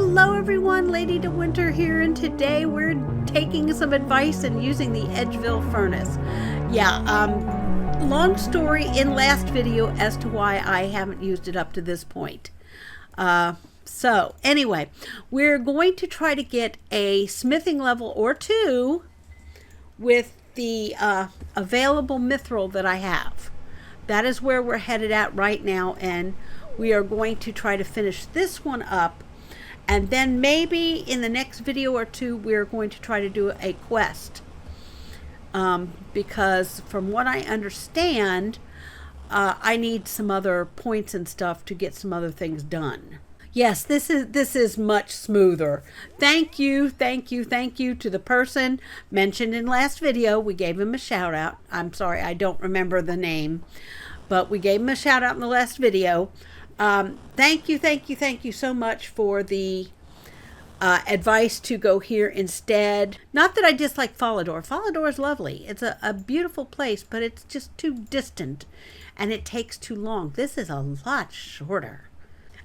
Hello everyone, Ladydewinter here, and today we're taking some advice and using the Edgeville furnace. Long story in last video as to why I haven't used it up to this point. So anyway, we're going to try to get a smithing level or two with the available mithril that I have. That is where we're headed at right now, and we are going to try to finish this one up. And then maybe in the next video or two, we're going to try to do a quest. Because from what I understand, I need some other points and stuff to get some other things done. Yes, this is much smoother. Thank you to the person mentioned in last video. We gave him a shout out. I'm sorry, I don't remember the name, but we gave him a shout out in the last video. Thank you so much for the advice to go here instead. Not that I dislike Falador. Falador is lovely. It's a beautiful place, but it's just too distant and it takes too long. This is a lot shorter.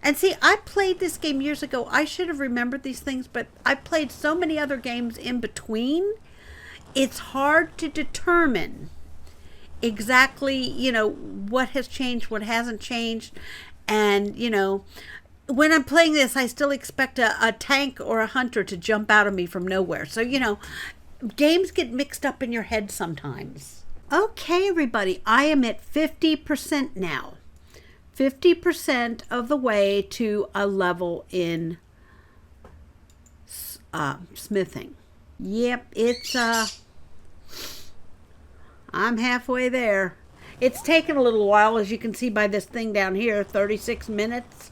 And see, I played this game years ago. I should have remembered these things, but I played so many other games in between. It's hard to determine exactly, what has changed, what hasn't changed. And, when I'm playing this, I still expect a tank or a hunter to jump out of me from nowhere. So, games get mixed up in your head sometimes. Okay, everybody, I am at 50% now. 50% of the way to a level in smithing. Yep, it's, I'm halfway there. It's taken a little while, as you can see by this thing down here, 36 minutes.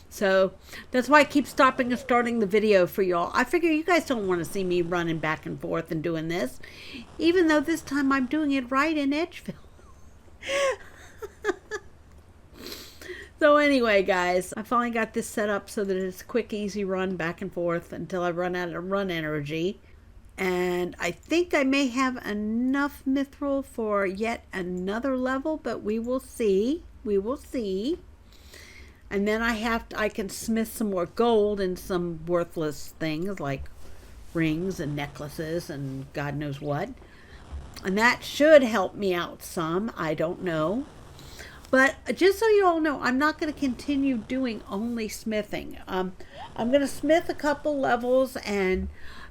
So that's why I keep stopping and starting the video for y'all. I figure you guys don't want to see me running back and forth and doing this, even though this time I'm doing it right in Edgeville. So anyway, guys, I finally got this set up so that it's a quick, easy run back and forth until I run out of run energy. And I think I may have enough mithril for yet another level, but we will see. We will see. And then I can smith some more gold and some worthless things like rings and necklaces and God knows what. And that should help me out some. I don't know. But just so you all know, I'm not going to continue doing only smithing. I'm going to smith a couple levels, and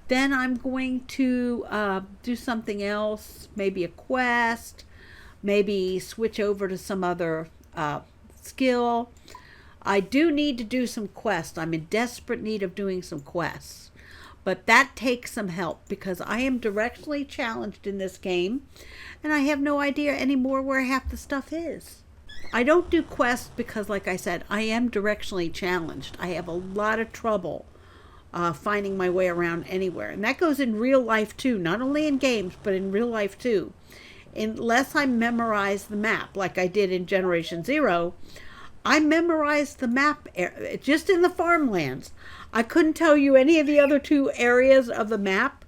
then I'm going to do something else, maybe a quest, maybe switch over to some other skill. I do need to do some quests. I'm in desperate need of doing some quests. But that takes some help because I am directionally challenged in this game, and I have no idea anymore where half the stuff is. I don't do quests because, like I said, I am directionally challenged. I have a lot of trouble finding my way around anywhere. And that goes in real life too, not only in games, but in real life too. Unless I memorize the map, like I did in Generation Zero, I memorized the map just in the farmlands. I couldn't tell you any of the other two areas of the map,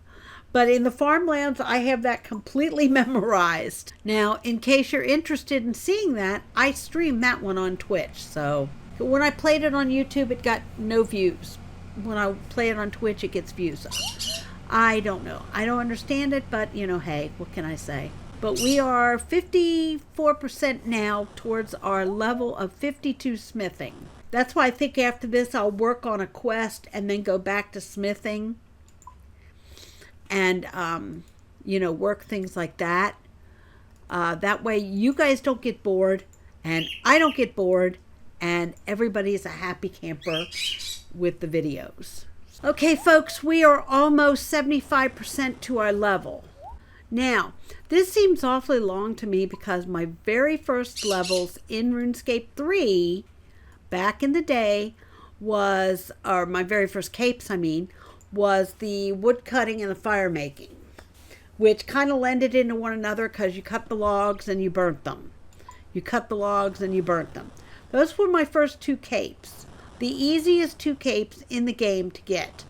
but in the farmlands, I have that completely memorized. Now, in case you're interested in seeing that, I stream that one on Twitch. So when I played it on YouTube, it got no views. When I play it on Twitch, it gets views. I don't know. I don't understand it, but, hey, what can I say? But we are 54% now towards our level of 52 smithing. That's why I think after this, I'll work on a quest and then go back to smithing. And, work things like that. That way you guys don't get bored and I don't get bored and everybody is a happy camper with the videos. Okay, folks, we are almost 75% to our level. Now, this seems awfully long to me because my very first levels in RuneScape 3 back in the day or my very first capes, was the wood cutting and the fire making, which kind of blended into one another because you cut the logs and you burnt them. You cut the logs and you burnt them. Those were my first two capes. The easiest two capes in the game to get.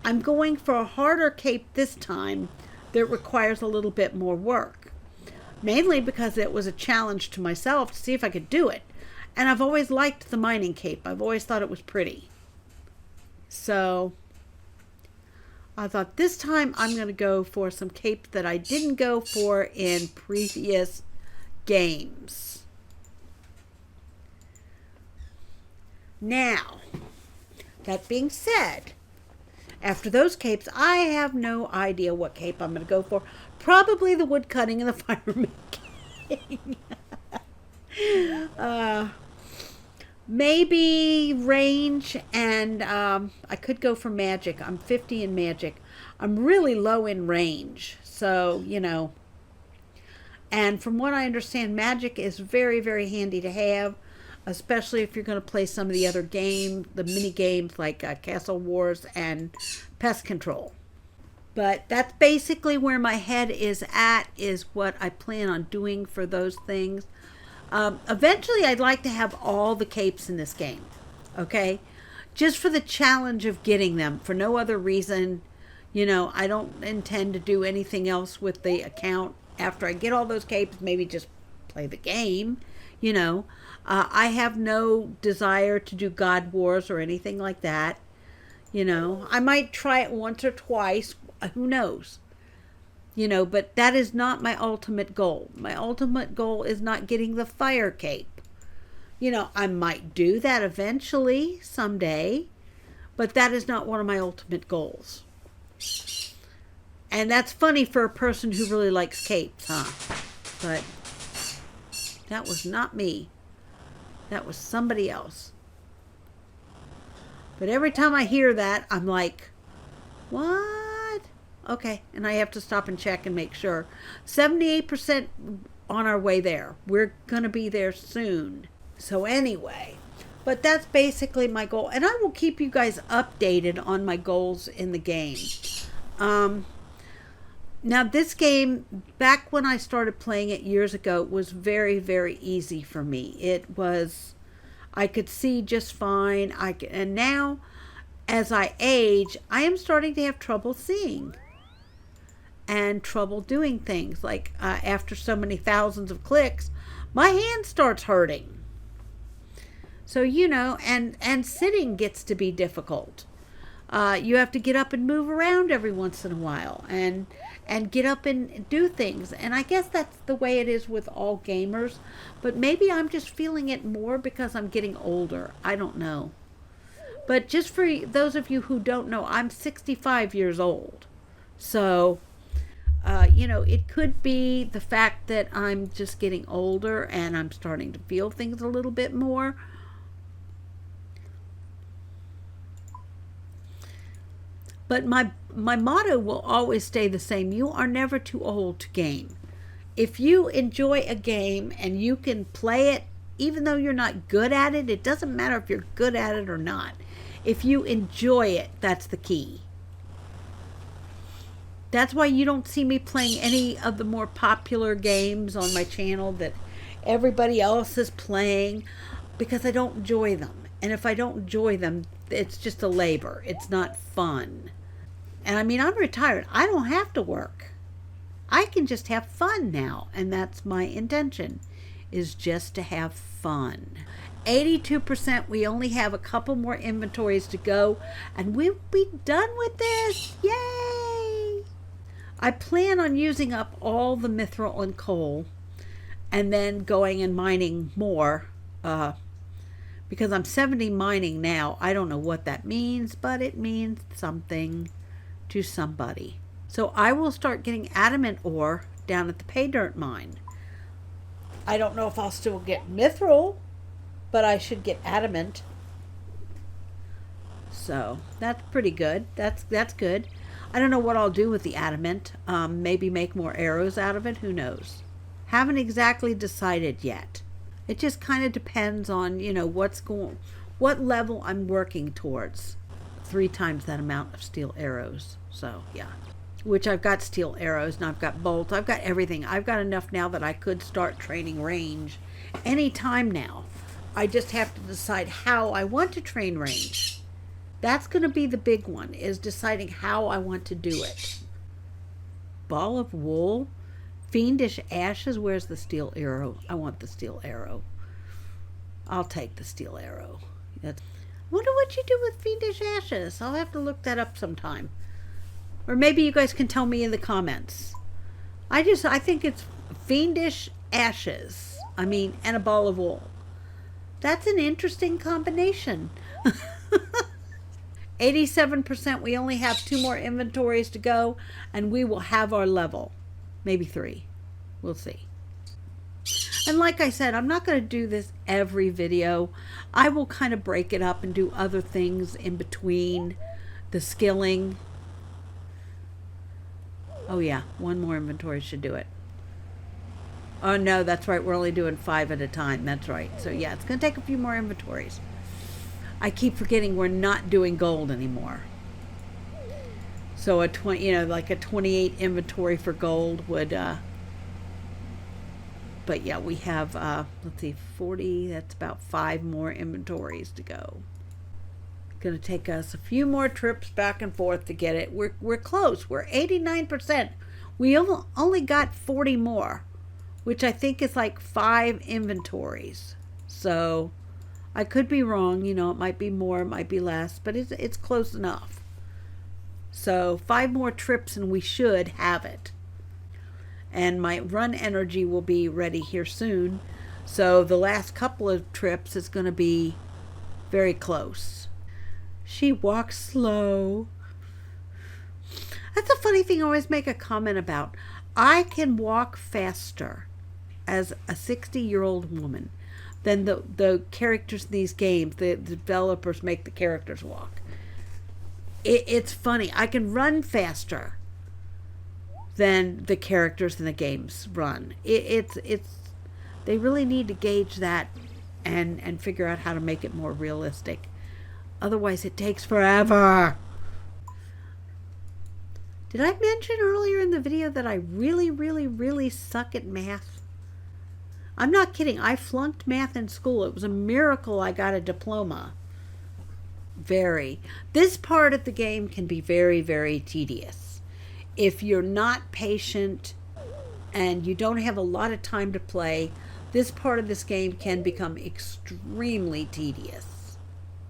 I'm going for a harder cape this time that requires a little bit more work. Mainly because it was a challenge to myself to see if I could do it. And I've always liked the mining cape. I've always thought it was pretty. So I thought this time I'm going to go for some capes that I didn't go for in previous games. Now, that being said, after those capes, I have no idea what cape I'm going to go for. Probably the woodcutting and the firemaking. Maybe range, and I could go for magic. I'm 50 in magic. I'm really low in range, so, you know. And from what I understand, magic is very, very handy to have, especially if you're going to play some of the other games, the mini games like Castle Wars and Pest Control. But that's basically where my head is at, is what I plan on doing for those things. Eventually, I'd like to have all the capes in this game, okay? Just for the challenge of getting them, for no other reason. You know, I don't intend to do anything else with the account. After I get all those capes, maybe just play the game, you know. I have no desire to do God Wars or anything like that, you know. I might try it once or twice, who knows? You know, but that is not my ultimate goal. My ultimate goal is not getting the fire cape. You know, I might do that eventually, someday, but that is not one of my ultimate goals. And that's funny for a person who really likes capes, huh? But that was not me. That was somebody else. But every time I hear that, I'm like, what? Okay, and I have to stop and check and make sure. 78% on our way there. We're going to be there soon. So anyway, but that's basically my goal. And I will keep you guys updated on my goals in the game. Now this game, back when I started playing it years ago, was very, very easy for me. It was, I could see just fine. And now, as I age, I am starting to have trouble seeing. And trouble doing things, like after so many thousands of clicks, my hand starts hurting. So, you know, and sitting gets to be difficult. You have to get up and move around every once in a while, and get up and do things. And I guess that's the way it is with all gamers, but maybe I'm just feeling it more because I'm getting older. I don't know. But just for those of you who don't know, I'm 65 years old. So you know, it could be the fact that I'm just getting older and I'm starting to feel things a little bit more. But my motto will always stay the same. You are never too old to game. If you enjoy a game and you can play it, even though you're not good at it, it doesn't matter if you're good at it or not. If you enjoy it, that's the key. That's why you don't see me playing any of the more popular games on my channel that everybody else is playing, because I don't enjoy them. And if I don't enjoy them, it's just a labor. It's not fun. And I mean, I'm retired. I don't have to work. I can just have fun now. And that's my intention, is just to have fun. 82%. We only have a couple more inventories to go, and we'll be done with this. Yay! I plan on using up all the mithril and coal, and then going and mining more, because I'm 70 mining now. I don't know what that means, but it means something to somebody. So I will start getting adamant ore down at the pay dirt mine. I don't know if I'll still get mithril, but I should get adamant. So that's pretty good. That's good. I don't know what I'll do with the adamant. Maybe make more arrows out of it. Who knows? Haven't exactly decided yet. It just kind of depends on, you know, what level I'm working towards. 3 times that amount of steel arrows. So, yeah. Which I've got steel arrows, and I've got bolts. I've got everything. I've got enough now that I could start training range anytime now. I just have to decide how I want to train range. That's going to be the big one, is deciding how I want to do it. Ball of wool. Fiendish ashes. Where's the steel arrow? I want the steel arrow. I'll take the steel arrow. Wonder what you do with fiendish ashes. I'll have to look that up sometime. Or maybe you guys can tell me in the comments. I think it's fiendish ashes. I mean, and a ball of wool. That's an interesting combination. 87%. We only have 2 more inventories to go, and we will have our level. Maybe 3. We'll see. And like I said, I'm not going to do this every video. I will kind of break it up and do other things in between the skilling. Oh yeah, 1 more inventory should do it. Oh no, that's right. We're only doing 5 at a time. That's right. So yeah, it's going to take a few more inventories. I keep forgetting we're not doing gold anymore. So a 20, like a 28 inventory for gold would, but yeah, we have, let's see, 40, that's about 5 more inventories to go. It's going to take us a few more trips back and forth to get it. We're close. We're 89%. We only got 40 more, which I think is like 5 inventories. So I could be wrong. It might be more, it might be less, but it's close enough. So 5 more trips and we should have it. And my run energy will be ready here soon. So the last couple of trips is going to be very close. She walks slow. That's a funny thing I always make a comment about. I can walk faster as a 60-year-old woman than the characters in these games. The developers make the characters walk. It's funny. I can run faster than the characters in the games run. They really need to gauge that and figure out how to make it more realistic. Otherwise it takes forever. Did I mention earlier in the video that I really, really, really suck at math? I'm not kidding. I flunked math in school. It was a miracle I got a diploma. Very. This part of the game can be very, very tedious. If you're not patient and you don't have a lot of time to play, this part of this game can become extremely tedious.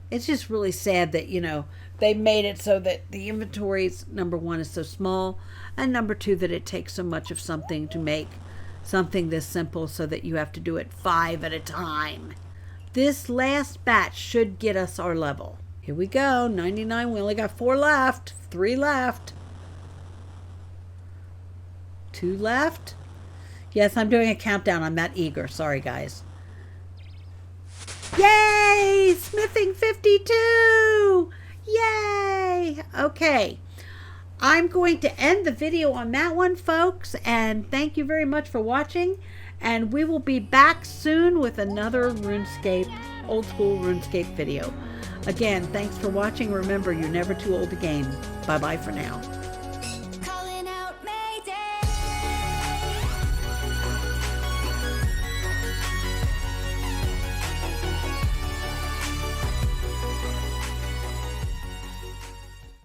It's just really sad that, they made it so that the inventories, number 1, is so small, and number 2, that it takes so much of something to make something this simple so that you have to do it 5 at a time. This last batch should get us our level. Here we go, 99. We only got 4 left, 3 left. 2 left. Yes, I'm doing a countdown. I'm that eager. Sorry, guys. Yay! Smithing 52! Yay! Okay. I'm going to end the video on that one, folks. And thank you very much for watching. And we will be back soon with another RuneScape, old school RuneScape video. Again, thanks for watching. Remember, you're never too old to game. Bye-bye for now.